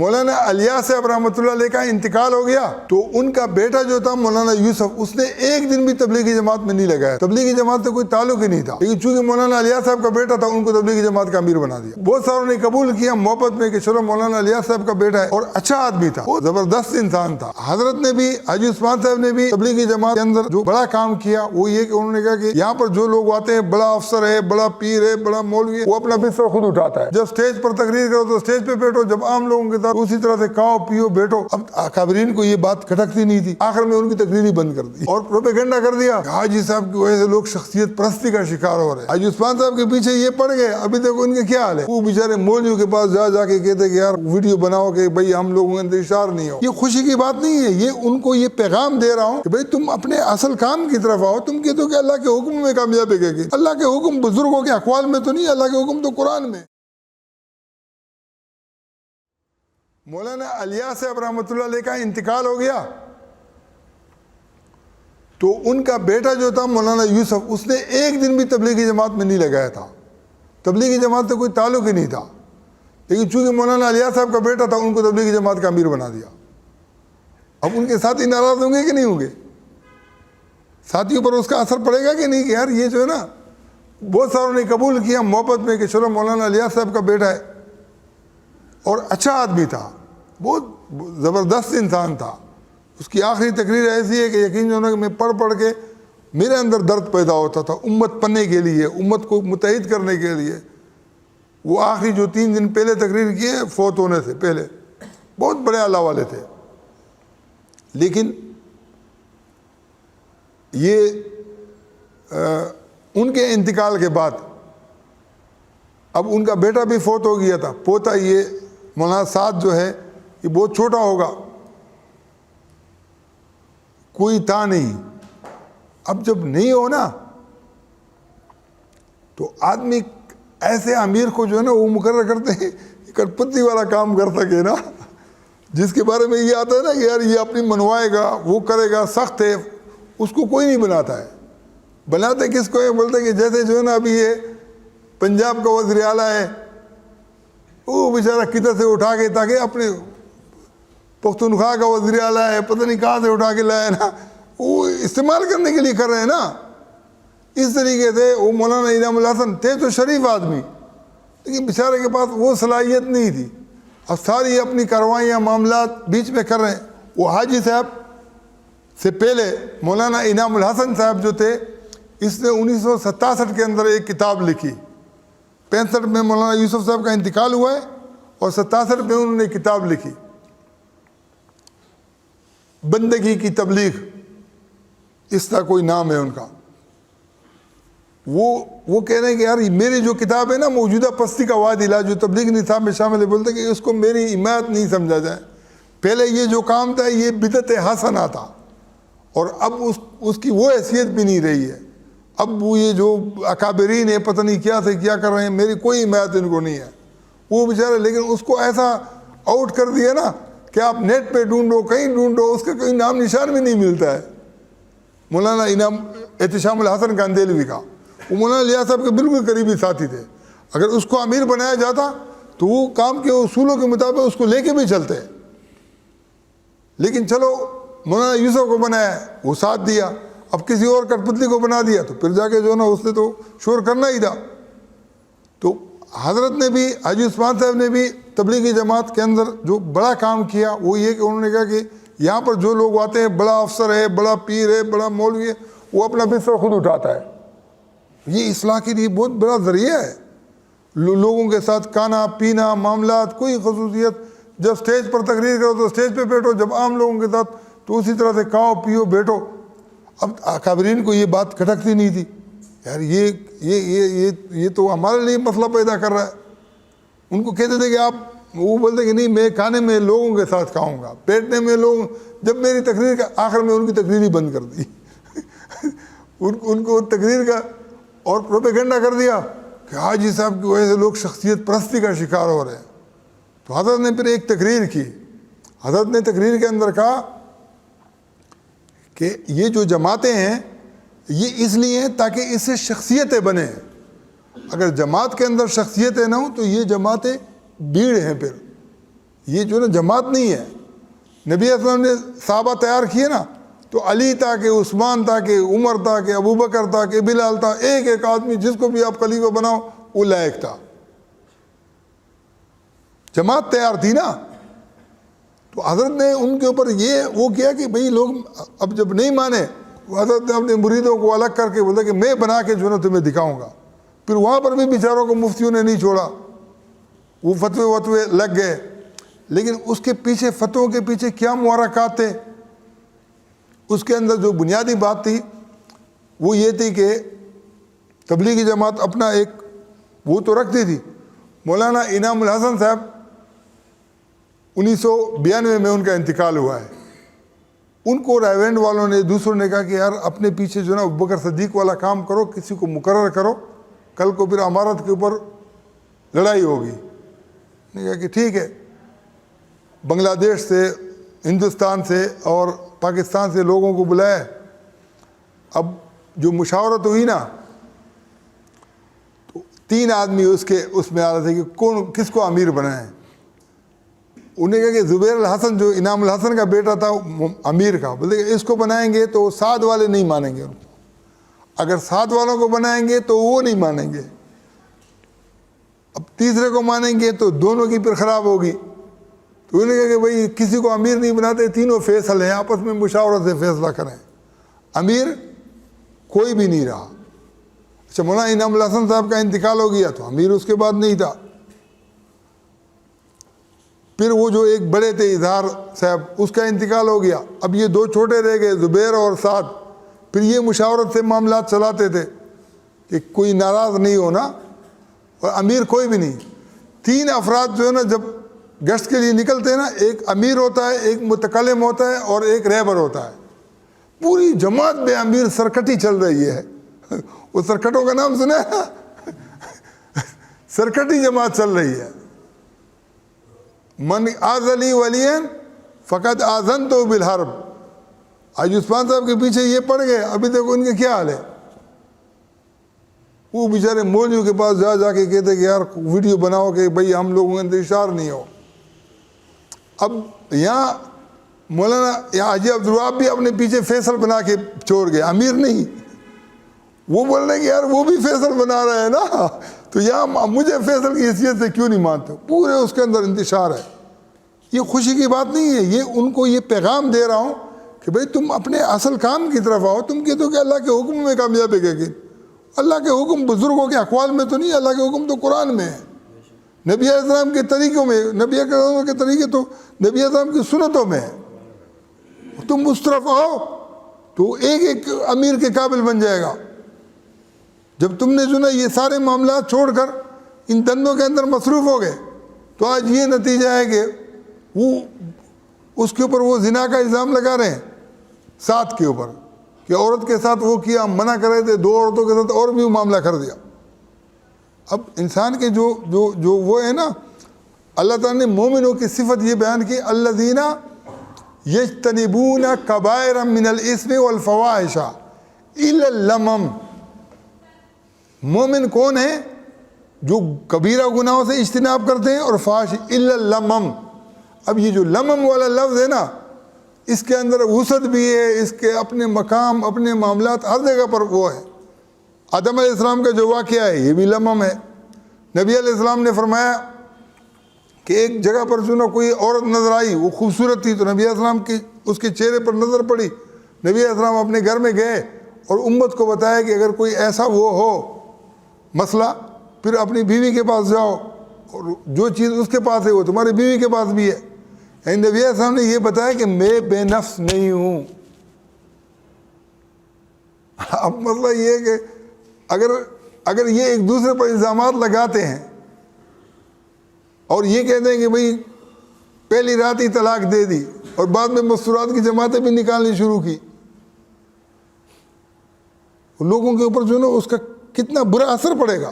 مولانا الیاس صاحب رحمۃ اللہ علیہ کا انتقال ہو گیا تو ان کا بیٹا جو تھا مولانا یوسف، اس نے ایک دن بھی تبلیغی جماعت میں نہیں لگایا، تبلیغی جماعت سے کوئی تعلق ہی نہیں تھا، لیکن چونکہ مولانا الیاس صاحب کا بیٹا تھا ان کو تبلیغی جماعت کا امیر بنا دیا۔ بہت ساروں نے قبول کیا محبت میں کہ چلو مولانا الیاس صاحب کا بیٹا ہے، اور اچھا آدمی تھا، بہت زبردست انسان تھا۔ حضرت نے بھی، حاجی عثمان صاحب نے بھی تبلیغی جماعت کے اندر جو بڑا کام کیا وہ یہ کہ انہوں نے کہا کہ یہاں پر جو لوگ آتے ہیں، بڑا افسر ہے، بڑا پیر ہے، بڑا مولوی ہے، وہ اپنا بستر خود اٹھاتا ہے، جب اسٹیج پر تقریر کرو تو اسٹیج پہ بیٹھو، جب عام لوگوں کے ساتھ اسی طرح سے کھاؤ پیو بیٹھو۔ اب اکابرین کو یہ بات کھٹکتی نہیں تھی، آخر میں ان کی تقریر ہی بند کر دی اور پروپیگنڈا کر دیا کہ حاجی صاحب کی وجہ سے لوگ شخصیت پرستی کا شکار ہو رہے ہیں۔ حاجی عثمان صاحب کے پیچھے یہ پڑ گئے، ابھی دیکھو ان کے کیا حال ہے، وہ بیچارے مولویوں کے پاس جا کے کہتے کہ یار ویڈیو بناؤ کہ بھائی ہم لوگوں کا انتشار نہیں ہو۔ یہ خوشی کی بات نہیں ہے، یہ ان کو یہ پیغام دے رہا ہوں کہ بھائی تم اپنے اصل کام کی طرف آؤ۔ تم کہتے ہو کہ اللہ کے حکم میں کامیابی گی، اللہ کے حکم بزرگوں کے اقوال میں تو نہیں، اللہ کے حکم تو قرآن میں۔ مولانا الیاس صاحب رحمۃ اللہ علیہ کا انتقال ہو گیا تو ان کا بیٹا جو تھا مولانا یوسف، اس نے ایک دن بھی تبلیغی جماعت میں نہیں لگایا تھا، تبلیغی جماعت سے کوئی تعلق ہی نہیں تھا، لیکن چونکہ مولانا الیاس صاحب کا بیٹا تھا ان کو تبلیغی جماعت کا امیر بنا دیا۔ اب ان کے ساتھی ناراض ہوں گے کہ نہیں ہوں گے؟ ساتھیوں پر اس کا اثر پڑے گا کہ نہیں کہ یار یہ جو ہے نا، بہت ساروں نے قبول کیا محبت میں کہ چلو مولانا الیاس صاحب کا بیٹا ہے، اور اچھا آدمی تھا، بہت زبردست انسان تھا۔ اس کی آخری تقریر ایسی ہے کہ یقین جو ہے کہ میں پڑھ کے میرے اندر درد پیدا ہوتا تھا امت پڑھنے کے لیے، امت کو متحد کرنے کے لیے۔ وہ آخری جو 3 دن پہلے تقریر کیے فوت ہونے سے پہلے، بہت بڑے اللہ والے تھے، لیکن یہ ان کے انتقال کے بعد اب ان کا بیٹا بھی فوت ہو گیا تھا، پوتا یہ مولانا سعد جو ہے یہ بہت چھوٹا ہوگا، کوئی تھا نہیں۔ اب جب نہیں ہو نا تو آدمی ایسے امیر کو جو ہے نا وہ مقرر کرتے ہیں کٹ پتی والا کام کر سکے نا، جس کے بارے میں یہ آتا ہے نا کہ یار یہ اپنی منوائے گا، وہ کرے گا، سخت ہے، اس کو کوئی نہیں بناتا ہے۔ بناتے کس کو ہے؟ بولتے کہ جیسے جو ہے نا ابھی یہ پنجاب کا وزیر اعلیٰ ہے، وہ بیچارہ کدھر سے اٹھا کے، تاکہ اپنے پختونخوا کا وزیر اعلیٰ ہے، پتہ نہیں کہاں سے اٹھا کے لایا نا، وہ استعمال کرنے کے لیے کر رہے ہیں نا۔ اس طریقے سے وہ مولانا انعام الحسن تھے تو شریف آدمی، لیکن بیچارے کے پاس وہ صلاحیت نہیں تھی، اب ساری اپنی کاروائیاں معاملات بیچ میں کر رہے ہیں۔ وہ حاجی صاحب سے پہلے مولانا انعام الحسن صاحب جو تھے، اس نے 1967 کے اندر ایک کتاب لکھی، 65 میں مولانا یوسف صاحب کا انتقال ہوا ہے اور 67 میں انہوں نے کتاب لکھی، بندگی کی تبلیغ، اس طرح کوئی نام ہے ان کا۔ وہ کہہ رہے ہیں کہ یار میری جو کتاب ہے نا موجودہ پستی کا واحد علاج جو تبلیغ نصاب میں شامل ہے، بولتے کہ اس کو میری حمایت نہیں سمجھا جائے، پہلے یہ جو کام تھا یہ بدعت حسنہ تھا، اور اب اس کی وہ حیثیت بھی نہیں رہی ہے۔ اب وہ یہ جو اکابرین ہے پتہ نہیں کیا سے کیا کر رہے ہیں، میری کوئی حمایت ان کو نہیں ہے وہ بیچارے، لیکن اس کو ایسا آؤٹ کر دیا نا کہ آپ نیٹ پہ ڈھونڈو، کہیں ڈھونڈو، اس کا کوئی نام نشان بھی نہیں ملتا ہے۔ مولانا انعام احتشام الحسن کاندیلوی کا، وہ مولانا الیاس صاحب کے بالکل قریبی ساتھی تھے، اگر اس کو امیر بنایا جاتا تو وہ کام کے اصولوں کے مطابق اس کو لے کے بھی چلتے، لیکن چلو مولانا یوسف کو بنایا، وہ ساتھ دیا، اب کسی اور کٹ پتلی کو بنا دیا تو پھر جا کے جو ہے نا اس نے تو شور کرنا ہی تھا۔ تو حضرت نے بھی، حاجی عثمان صاحب نے بھی تبلیغی جماعت کے اندر جو بڑا کام کیا وہ یہ کہ انہوں نے کہا کہ یہاں پر جو لوگ آتے ہیں، بڑا افسر ہے، بڑا پیر ہے، بڑا مولوی ہے، وہ اپنا بستر خود اٹھاتا ہے۔ یہ اصلاح کے لیے بہت بڑا ذریعہ ہے، لوگوں کے ساتھ کھانا پینا معاملات، کوئی خصوصیت، جب سٹیج پر تقریر کرو تو سٹیج پہ بیٹھو، جب عام لوگوں کے ساتھ تو اسی طرح سے کھاؤ پیو بیٹھو۔ اب اکابرین کو یہ بات کھٹکتی نہیں تھی، یار یہ تو ہمارے لیے مسئلہ پیدا کر رہا ہے۔ ان کو کہتے تھے کہ آپ، وہ بولتے کہ نہیں میں کھانے میں لوگوں کے ساتھ کھاؤں گا، بیٹھنے میں لوگ، جب میری تقریر کا آخر میں ان کی تقریر ہی بند کر دی ان کو تقریر کا اور پروپیگنڈا کر دیا کہ حاجی صاحب کی وجہ سے لوگ شخصیت پرستی کا شکار ہو رہے ہیں۔ تو حضرت نے پھر ایک تقریر کی، حضرت نے تقریر کے اندر کہا کہ یہ جو جماعتیں ہیں یہ اس لیے ہیں تاکہ اس سے شخصیتیں بنیں، اگر جماعت کے اندر شخصیتیں نہ ہوں تو یہ جماعتیں بھیڑ ہیں، پھر یہ جو نا جماعت نہیں ہے. نبی علیہ السلام نے صحابہ تیار کیے نا, تو علی تھا کہ عثمان تھا کہ عمر تھا کہ ابو بکر تھا کہ بلال تھا, ایک ایک آدمی جس کو بھی آپ خلیفہ بناؤ وہ لائق تھا. جماعت تیار تھی نا. تو حضرت نے ان کے اوپر یہ وہ کیا کہ بھئی لوگ اب جب نہیں مانے, حضرت نے اپنے مریدوں کو الگ کر کے بولا کہ میں بنا کے جو ہے تمہیں دکھاؤں گا. پھر وہاں پر بھی بیچاروں کو مفتیوں نے نہیں چھوڑا, وہ فتوے لگ گئے. لیکن اس کے پیچھے, فتووں کے پیچھے کیا محرکات تھے؟ اس کے اندر جو بنیادی بات تھی وہ یہ تھی کہ تبلیغی جماعت اپنا ایک وہ تو رکھتی تھی. مولانا انعام الحسن صاحب 1992 میں ان کا انتقال ہوا ہے. ان کو رائیونڈ والوں نے, دوسروں نے کہا کہ یار اپنے پیچھے جو نا ابوبکر صدیق والا کام کرو, کسی کو مقرر کرو, کل کو پھر امارت کے اوپر لڑائی ہوگی. نے کہا کہ ٹھیک ہے. بنگلہ دیش سے, ہندوستان سے اور پاکستان سے لوگوں کو بلایا. اب جو مشاورت ہوئی نا, تو 3 آدمی اس میں آ رہے تھے کہ کون کس کو امیر بنائیں. انہیں کہا کہ زبیر الحسن جو انعام الحسن کا بیٹا تھا امیر کا, بولتے کہ اس کو بنائیں گے تو سعد والے نہیں مانیں گے ان کو, اگر سعد والوں کو بنائیں گے تو وہ نہیں مانیں گے, اب تیسرے کو مانیں گے تو دونوں کی پھر خراب ہوگی. تو انہوں نے کہا کہ بھئی کسی کو امیر نہیں بناتے, تینوں فیصل ہیں, آپس میں مشاورت سے فیصلہ کریں. امیر کوئی بھی نہیں رہا. اچھا, مولانا انعام الحسن صاحب کا انتقال ہو گیا تو امیر اس کے بعد نہیں تھا. پھر وہ جو ایک بڑے تھے اظہار صاحب, اس کا انتقال ہو گیا. اب یہ 2 چھوٹے رہ گئے, زبیر اور سعد. پھر یہ مشاورت سے معاملات چلاتے تھے کہ کوئی ناراض نہیں ہونا, اور امیر کوئی بھی نہیں. 3 افراد جو ہے نا جب گشت کے لیے نکلتے ہیں نا, ایک امیر ہوتا ہے, ایک متکلم ہوتا ہے اور ایک رہبر ہوتا ہے. پوری جماعت میں امیر سرکٹی چل رہی ہے. وہ سرکٹوں کا نام سنا ہے؟ سرکٹی جماعت چل رہی ہے. من آذلی ولین فقط آذن تو بالحرب. آج عثمان صاحب کے پیچھے یہ پڑ گئے, ابھی دیکھو ان کے کیا حال ہے. وہ بیچارے مولویوں کے پاس جا کے کہتے کہ یار ویڈیو بناؤ کہ بھئی ہم لوگوں کا انتشار نہیں ہو. اب یہاں مولانا حاجی عبدالوہاب بھی اپنے پیچھے فیصل بنا کے چھوڑ گئے, امیر نہیں. وہ بول رہے ہیں کہ یار وہ بھی فیصل بنا رہے ہیں نا, تو یہاں مجھے فیصل کی حیثیت سے کیوں نہیں مانتے. پورے اس کے اندر انتشار ہے. یہ خوشی کی بات نہیں ہے, یہ ان کو یہ پیغام دے رہا ہوں کہ بھئی تم اپنے اصل کام کی طرف آؤ. تم کہتے ہو کہ اللہ کے حکم میں کامیابی ہے, کہ اللہ کے حکم بزرگوں کے اقوال میں تو نہیں, اللہ کے حکم تو قرآن میں ہے, نبی علیہ السلام کے طریقوں میں, نبی علیہ السلام کے طریقے تو نبی علیہ السلام کی سنتوں میں ہے. تم اس طرف آؤ تو ایک ایک امیر کے قابل بن جائے گا. جب تم نے جو نا یہ سارے معاملات چھوڑ کر ان دندوں کے اندر مصروف ہو گئے, تو آج یہ نتیجہ ہے کہ وہ اس کے اوپر وہ زنا کا الزام لگا رہے ہیں ساتھ کے اوپر, کہ عورت کے ساتھ وہ کیا, ہم منع کر رہے تھے, 2 عورتوں کے ساتھ اور بھی وہ معاملہ کر دیا. اب انسان کے جو وہ ہے نا, اللہ تعالیٰ نے مومنوں کی صفت یہ بیان کی, الذین یجتنبون کبائر من الاثم والفواحش الا اللمم. مومن کون ہے؟ جو کبیرہ گناہوں سے اجتناب کرتے ہیں اور فحش الا اللمم. اب یہ جو لمم والا لفظ ہے نا, اس کے اندر وسعت بھی ہے, اس کے اپنے مقام, اپنے معاملات ہر جگہ پر وہ ہے. آدم علیہ السلام کا جو واقعہ ہے یہ بھی لمم ہے. نبی علیہ السلام نے فرمایا کہ ایک جگہ پر جو نا کوئی عورت نظر آئی, وہ خوبصورت تھی, تو نبی علیہ السلام کی اس کے چہرے پر نظر پڑی. نبی علیہ السلام اپنے گھر میں گئے اور امت کو بتایا کہ اگر کوئی ایسا وہ ہو مسئلہ, پھر اپنی بیوی کے پاس جاؤ, اور جو چیز اس کے پاس ہے وہ تمہاری بیوی کے پاس بھی ہے. نبی علیہ السلام نے یہ بتایا کہ میں بے نفس نہیں ہوں. اب مسئلہ یہ ہے کہ اگر یہ ایک دوسرے پر الزامات لگاتے ہیں اور یہ کہتے ہیں کہ بھئی پہلی رات ہی طلاق دے دی, اور بعد میں مستورات کی جماعتیں بھی نکالنی شروع کی, لوگوں کے اوپر جو نا اس کا کتنا برا اثر پڑے گا.